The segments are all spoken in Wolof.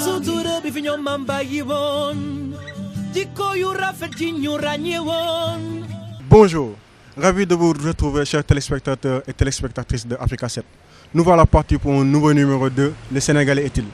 sutura bi fi ñoom maam bàyyi woon jikko yu rafet ji ñu ràññee woon. Bonjour, ravi de vous retrouver chers téléspectateurs et téléspectatrices de Africa 7. Nous voilà partis pour un nouveau numéro 2, le Sénégalais est-il?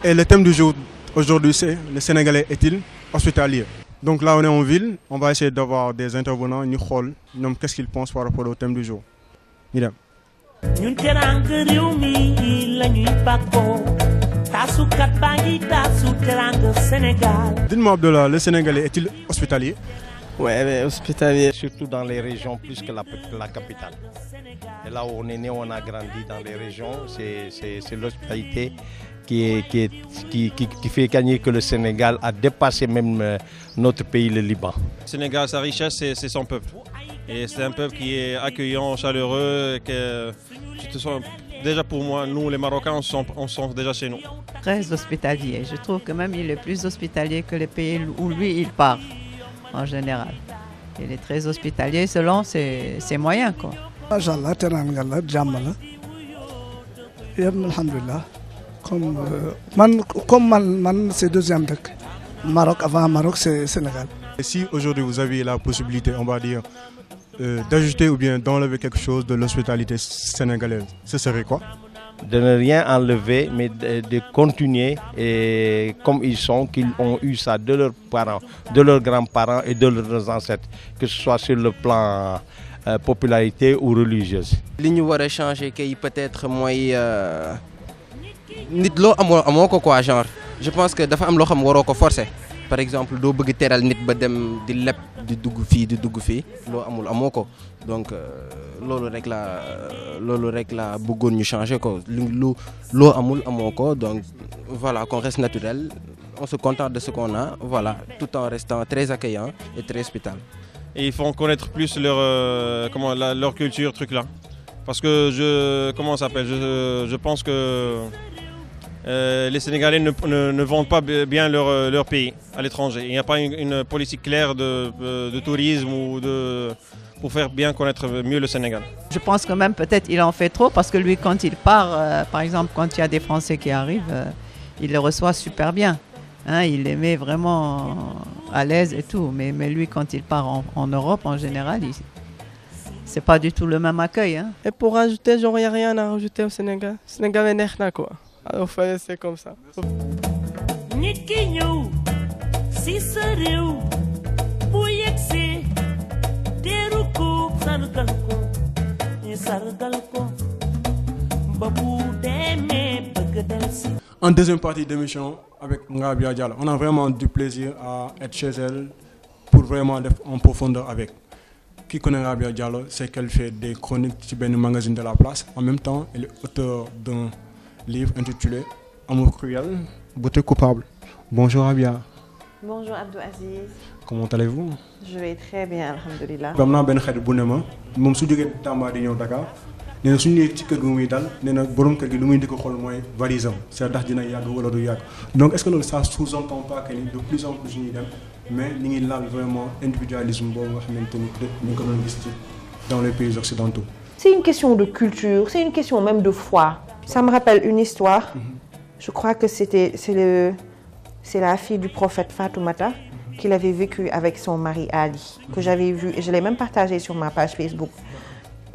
Et le thème du jour aujourd'hui c'est le Sénégalais est-il hospitalier? Donc là on est en ville, on va essayer d'avoir des intervenants, ñu xool ñoom qu'est-ce qu'ils pensent par rapport au thème du jour. ñu dem. ñun teranga réew mi la ñuy bàkkoo taasukat baa ngi taasu teranga Sénégal. Dites-moi Abdallah, le Sénégalais est-il hospitalier? Ouais, mais hospitalier, surtout dans les régions plus que la capitale. Et là où on est né, on a grandi dans les régions, c'est l'hospitalité qui fait gagner que le Sénégal a dépassé même notre pays, le Liban. Le Sénégal, sa richesse, c'est son peuple. Et c'est un peuple qui est accueillant, chaleureux. Déjà pour moi, nous les Marocains, on se sent déjà chez nous. Très hospitalier. Je trouve que même il est plus hospitalier que les pays où lui il part. En général, il est très hospitalier selon ses moyens quoi. Machallah teranga la jàmm la yéen alhamdulilah comme man c'est deuxième dëkk Maroc avant Maroc c'est Sénégal. Et si aujourd'hui vous aviez la possibilité, on va dire, d'ajouter ou bien d'enlever quelque chose de l'hospitalité sénégalaise, ce serait quoi? De ne rien enlever, mais de continuer et comme ils sont, qu'ils ont eu ça de leurs parents, de leurs grands-parents et de leurs ancêtres, que ce soit sur le plan popularité ou religieuse. li ñu war a changer kay peut-être mooy nit loo amoo ko quoi genre je pense que dafa am loo xam waroo ko forcer par exemple doo bëgg teral nit ba dem di leb di dugg fii loo amoo ko donc loolu rek la bëggoon ñu changer ko loo amoo ko donc voilà qu'on reste naturel on se contente de ce qu'on a voilà tout en restant très accueillant et très hospitalier. Et ils font connaître plus leur culture, truc là. Parce que je pense que les Sénégalais ne vendent pas bien leur pays à l'étranger. Il n'y a pas une politique claire de tourisme ou pour faire bien connaître mieux le Sénégal. Je pense que même peut-être il en fait trop parce que lui quand il part, par exemple quand il y a des Français qui arrivent, il les reçoit super bien. Hein, il les met vraiment à l'aise et tout, mais lui quand il part en Europe en général, c'est pas du tout le même accueil. Hein. Et pour rajouter, genre il n'y a rien à rajouter au Sénégal. Sénégal est nerf quoi. Alors fallait c'est comme ça. nit ki ñëw si sa réew bu yegsee teeru ko sargal ko ba bu demee bëgg delsi. En deuxième partie d'émission avec Rabia Diallo, on a vraiment du plaisir à être chez elle pour vraiment aller en profondeur avec. Qui connaît Rabia Diallo, c'est qu'elle fait des chroniques sur le magazine de la place. En même temps, elle est auteure d'un livre intitulé Amour cruel, beauté coupable. Bonjour Rabia. Bonjour Abdou Aziz. Comment allez-vous? Je vais très bien, alhamdoulilah. am naa benn xarit bu ne ma moom su jógee Tamba di ñëw Dakar nee na suñu ñëwee ci kër gi muy dal nee na borom kër gi lu muy di ko xool mooy valise am c'est ndax dina yàgg wala du yàgg donc est-ce que loolu ça sous-entend pas que ni de plus en plus ñuy dem mais ni ngi laal vraiment individualisme boobu nga xamante ni ñu ko doon gis ci dans les pays occidentaux. C'est une question de culture, c'est une question même de foi. Ça me rappelle une histoire. Je crois que c'est la fille du prophète Fatoumata qu'il avait vécu avec son mari Ali, que j'avais vu et je l'ai même partagé sur ma page Facebook.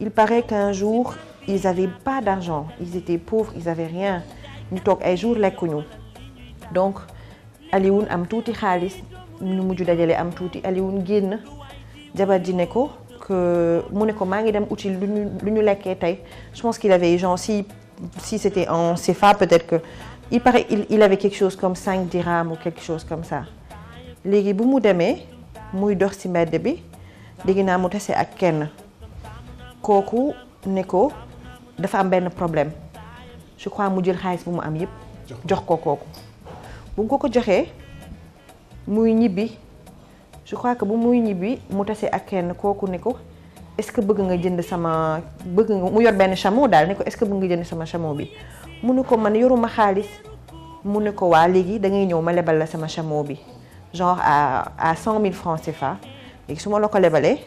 Il paraît qu'un jour, ils n'avaient pas d'argent, ils étaient pauvres, ils n'avaient rien. Ñu toog ay jours lekkuñu. Donc Alioune am tuuti xaalis ñu mujj dajale am tuuti Alioune génn jabar ji ne ko que mu ne ko maa ngi dem uti lu ñu lekkee tey. Je pense qu'il avait genre si c'était en CFA peut-être que il paraît il avait quelque chose comme 5 dirhams ou quelque chose comme ça. Léegi bu mu demee muy dox ci mbedd bi dégg naa mu tase ak kenn kooku ne ko dafa am benn problème je crois mu jël xaalis bu mu am yépp jox ko kooku bu mu ko joxee muy ñibbi je crois que bu muy ñibbi mu tase ak kenn kooku ne ko est-ce que bëgg nga jënd mu yor benn chameau daal ne ko est-ce que bëgg nga jënd sama chameau bi mu ne ko man yoruma xaalis mu ne ko waa léegi da ngay ñëw ma lebal la sama chameau bi genre à 100 000 francs CFA léegi su ma la ko lebalee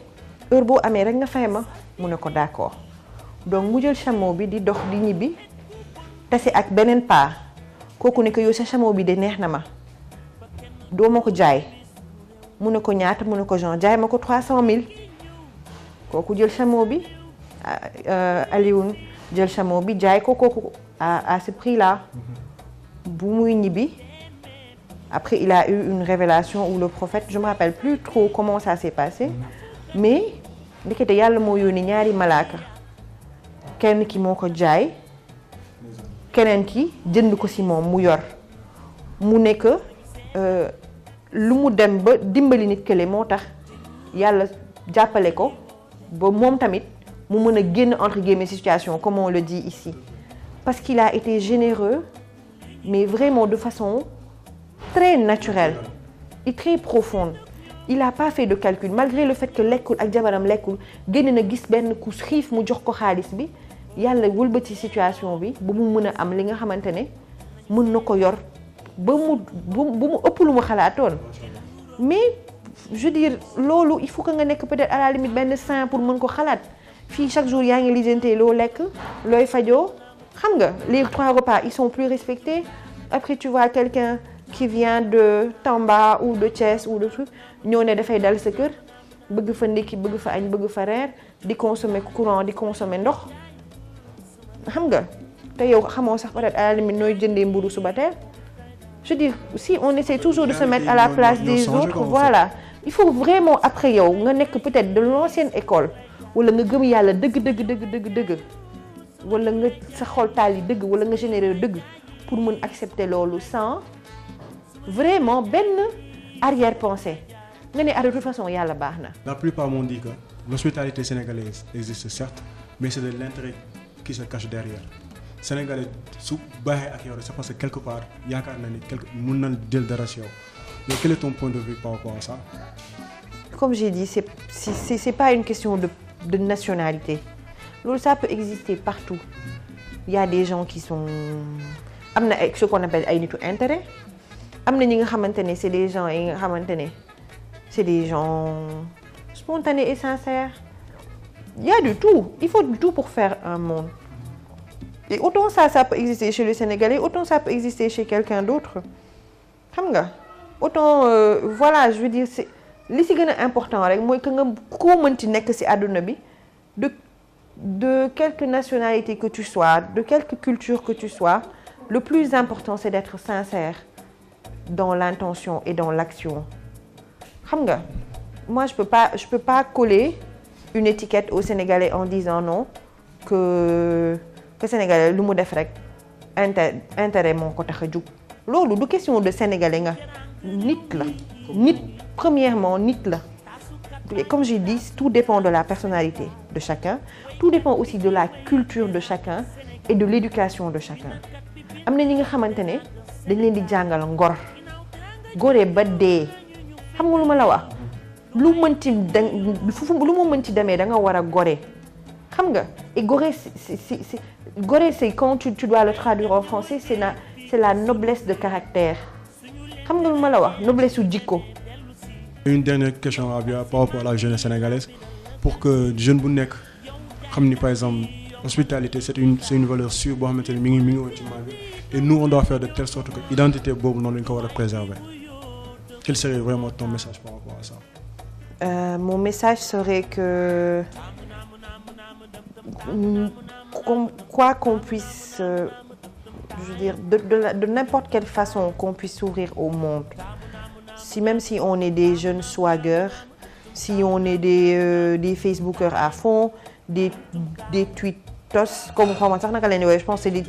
heure boo amee rek nga fay ma mu ne ko d'accord donc mu jël chameau bi di dox di ñibbi tase ak beneen paa kooku ne ko yow sa chameau bi de neex na ma doo ma ko jaay mu ne ko ñaata mu ne ko Jean jaay ma ko 300 000 kooku jël chameau bi Alioune jël chameau bi jaay ko kooku à ce prix là bu muy ñibbi après il a eu une révélation où le prophète je me rappelle plus trop comment ça s'est passé mais ndekete yàlla moo yónni ñaari malaaka kenn ki moo ko jaay keneen ki jënd ko ci moom mu yor mu nekk lu mu dem ba dimbali nit kële moo tax yàlla jàppale ko ba moom tamit mu mën a génn entre guillemets situation comme on le dit ici parce qu'il a été généreux mais vraiment de façon très naturelle et très profonde il a pas fait de calcul malgré le fait que lekkul ak jabaram lekkul génn na gis benn ku xiif mu jox ko xaalis bi yàlla wëlbati situation bi ba mu mën a am li nga xamante ne mën na ko yor ba mu ëpp lu mu xalaatoon mais je veux dire loolu il faut que nga nekk peut-être à la limite benn saint pour mën ko xalaat fii chaque jour yaa ngi lijjantee loo lekk looy fajoo xam nga les 3 repas ils sont plus respectés après tu vois quelqu'un qui vient de Tamba ou de Thiès ou de truc ñoo ne dafay dal sa kër bëgg fa ndekki bëgg fa añ bëgg fa reer di consommer courant di consommer ndox xam nga te yow xamoo sax peut-être à la limite nooy jëndee mburu suba teel je veux dire si on essaie toujours de se mettre à la place des autres voilà il faut vraiment après yow nga nekk peut-être de l'ancienne école wala nga gëm yàlla dëgg wala nga sa xol taal yi dëgg wala nga généreux dëgg pour mën accepter loolu sans vraiment benn arrière-pensée nga ne de toute façon yàlla baax na. La plupart m'ont dit que l'hospitalité sénégalaise existe certes mais c'est de l'intérêt qui se cache derrière sénégalais su baaxee ak yow c'est parce que quelque part yaakaar na ni mën na jël dara si yow mais quel est ton point de vue par rapport à ça? Comme j'ai dit c'est pas une question de nationalité loolu ça peut exister partout il y a des gens qui sont am na ce qu'on appelle ay nitu intérêt am na ñi nga xamante ne c'est des gens yi nga xamante ne c'est des gens spontanés et sincères il y a du tout il faut du tout pour faire un monde et autant ça peut exister chez le Sénégalais autant ça peut exister chez quelqu'un d'autre xam nga autant voilà je veux dire c'est li ci gën a important rek mooy que nga koo mënti nekk ci àdduna bi de quelque nationalité que tu sois de quelque culture que tu sois le plus important c'est d'être sincère dans l'intention et dans l'action xam nga moi je peux pas coller une étiquette aux Sénégalais en disant non que Sénégalais lu mu def rek intérêt moo ko tax a jug loolu du question de Sénégalais nga nit la nit premièrement nit la et comme j'ai dit tout dépend de la personnalité de chacun tout dépend aussi de la culture de chacun et de l'éducation de chacun am na ñi nga xamante ne dañ leen di jàngal ngor goree ba dee xam nga lu ma la wax lu mënti lu mu mënti demee da nga war a gore xam nga et gore c'est quand tu dois le traduire en français c'est la noblesse de caractère xam nga lu ma la wax noblesse su jikko. Une dernière question Rabia par rapport à la jeunesse sénégalaise pour que jeune bu nekk xam ni par exemple hospitalité c'est une valeur sûre boo xamante ne mi ngi woon ci mag et nous on doit faire de telle sorte que identité boobu noonu lañ ko war a préserver. Quel serait vraiment ton message par rapport à ça? Mon message serait que quoi qu'on puisse je veux dire de n'importe quelle façon qu'on puisse s'ouvrir au monde même si on est des jeunes swaggers si on est des Facebookers à fond des tweetos comme xaw ma sax naka la ñuy waxee je pense c'est des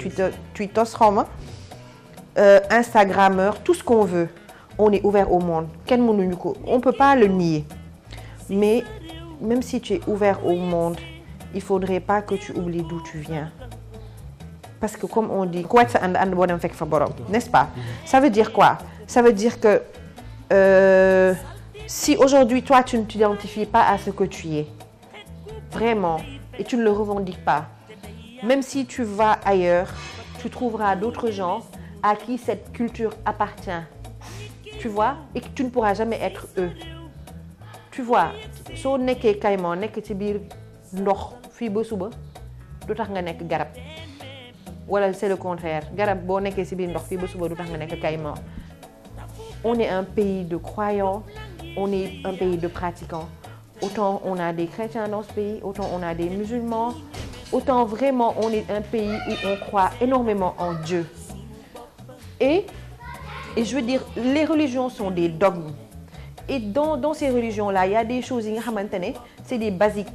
tweetos xaw ma Instagrammeurs tout ce qu'on veut on est ouvert au monde kenn mënuñu ko on peut pas le nier mais même si tu es ouvert au monde il faudrait pas que tu oublies d'où tu viens parce que comme on dit ku wàcc sa ànd boo dem fekk fa borom n'est-ce pas ça veut dire quoi ça veut dire que si aujourd'hui toi tu ne t'identifies pas à ce que tu es vraiment et tu ne le revendiques pas même si tu vas ailleurs tu trouveras d'autres gens à qui cette culture appartient tu vois et que tu ne pourras jamais être eux tu vois soo nekkee kayman nekk ci biir ndox fii ba suba du tax nga nekk garab wala c'est le contraire garab boo nekkee ci biir ndox fii ba suba du tax nga nekk caïman. On est un pays de croyants, on est un pays de pratiquants. Autant on a des chrétiens dans ce pays, autant on a des musulmans, autant vraiment on est un pays où on croit énormément en Dieu. Et je veux dire, les religions sont des dogmes. Et dans ces religions-là, il y a des choses qui c'est des basiques.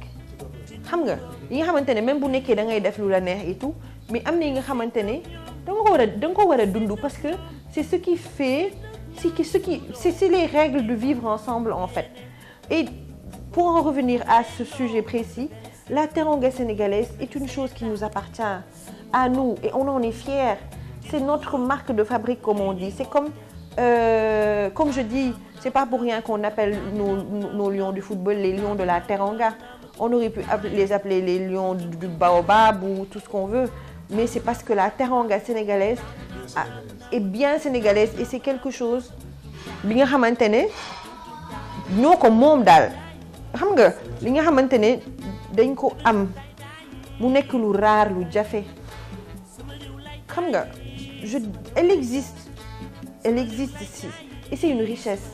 Même si vous avez def lu la neex et tout, mais am na yi nga xamantene dang ko wara dundu parce que c'est ce qui fait c'est les règles de vivre ensemble en fait. Et pour en revenir à ce sujet précis, la teranga sénégalaise est une chose qui nous appartient à nous et on en est fiers. C'est notre marque de fabrique comme on dit. C'est comme je dis, c'est pas pour rien qu'on appelle nos lions du football les lions de la teranga. On aurait pu les appeler les lions du baobab ou tout ce qu'on veut, mais c'est parce que la teranga sénégalaise est bien sénégalaise et c'est quelque chose bi nga xamantene ñoo ko moom daal xam nga li nga xamantene dañ ko am mu nekk lu rare lu jafe xam nga elle existe ici et c'est une richesse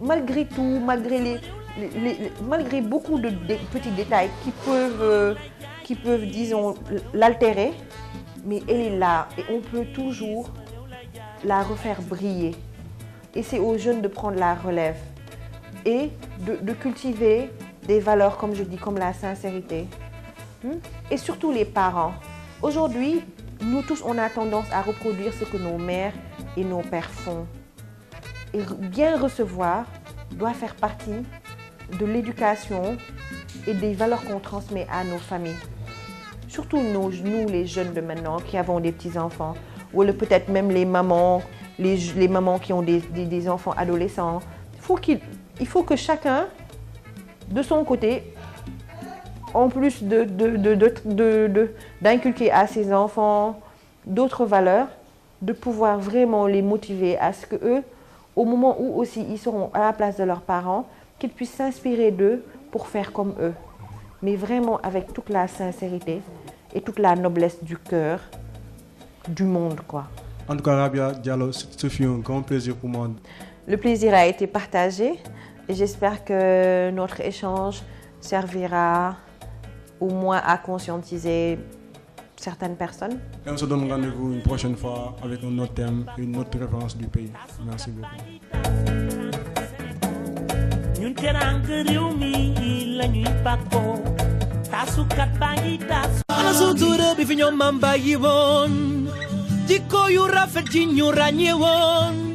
malgré tout malgré beaucoup de petits détails qui peuvent disons l'altérer, mais elle est là et on peut toujours la refaire briller. Et c'est aux jeunes de prendre la relève et de cultiver des valeurs, comme je dis, comme la sincérité. Et surtout les parents. Aujourd'hui, nous tous, on a tendance à reproduire ce que nos mères et nos pères font. Et bien recevoir doit faire partie de l'éducation et des valeurs qu'on transmet à nos familles. Surtout nous les jeunes de maintenant qui avons des petits-enfants, ou peut-être même les mamans qui ont des enfants adolescents. Il faut que chacun, de son côté, en plus d'inculquer à ses enfants d'autres valeurs, de pouvoir vraiment les motiver à ce que eux, au moment où aussi ils seront à la place de leurs parents, qu'ils puissent s'inspirer d'eux pour faire comme eux. Mais vraiment avec toute la sincérité et toute la noblesse du cœur du monde, quoi. En tout cas, Rabia Diallo, ce fut un grand plaisir pour moi. Le plaisir a été partagé et j'espère que notre échange servira au moins à conscientiser certaines personnes. Et on se donne rendez-vous une prochaine fois avec un autre thème, une autre référence du pays. Merci beaucoup. ñun teranga réew mi lañuy bàkkoo taasukat baa ngi taas ana sutura bi fi ñoom maam bàyyi woon jikko yu rafet ji ñu ràññee woon